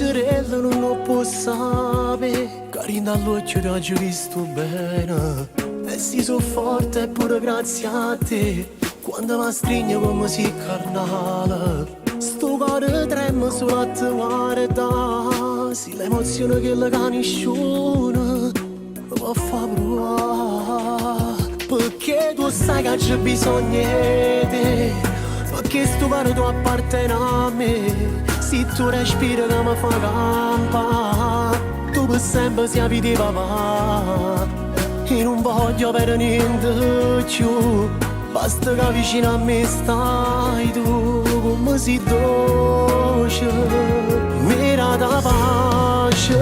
sorella non può sapere, carina all'occhio ti ho visto bene. E si so forte pure grazie a te, quando mi stringe come si carnale. Sto cuore trema solo a te guarda, sì l'emozione che la caniscione mi fa provare. Perché tu sai che c'è bisogno di te, perché sto cuore tu appartiene a me. Se tu respiri che mi fa campa, tu per sempre sei vita papà. E non voglio avere niente più, basta che vicino a me stai tu, come si dolce, mira da pace.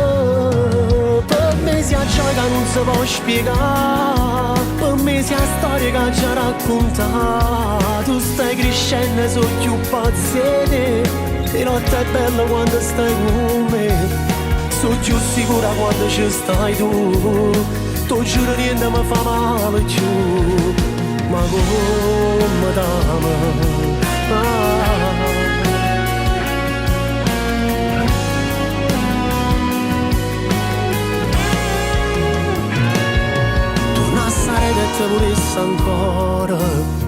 Per me sia gioia che non si può spiegare, per me sia storia che già raccontata. Tu stai crescendo, sono più paziente, e notte è bella quando stai con me, sono più sicura quando ci stai tu. Tu giuro niente mi fa male più, ma come t'amo. Torna a stare che ti volessi ancora,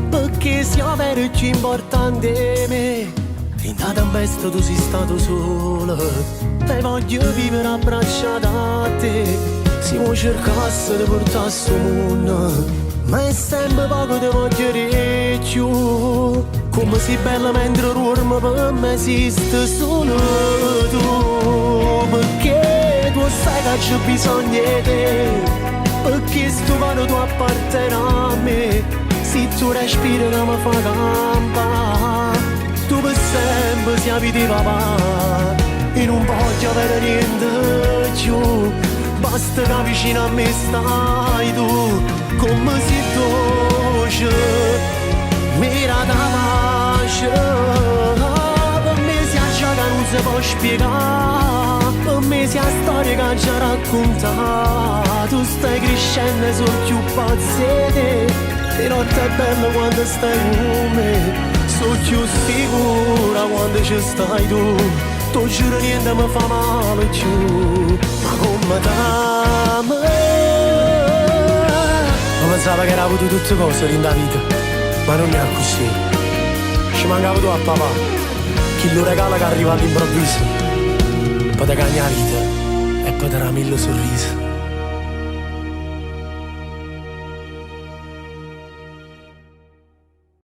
perché sia vero e più importante di me. In una tempesta tu sei stato solo, e voglio vivere abbracciata a te. Si può cercasse di portare sto mondo, ma è sempre poco ti voglio di più. Come sei bella mentre dormo, per me esiste solo tu. Perché tu sai che c'è bisogno di te, perché sto cuore tu appartiene a me. Se tu respiri che mi fa campa, tu per sempre sei vita papà. E non voglio avere niente più, basta che vicino a me stai tu, come si dolce, mira da pace. Per me sia già che non si può spiegare, per me sia storia che già raccontata. Tu stai crescendo e sono più paziente, e notte è bella quando stai con me, sono più sicura quando ci stai tu. Tu giuro niente mi fa male più, ma come t'amo. Ma pensavo che era avuto tutte cose in da vita, ma non è così. Ci mancava tu a papà, chi lo regala che arriva all'improvviso, poi ti cagna la vita e poi ti dà mille sorrisi.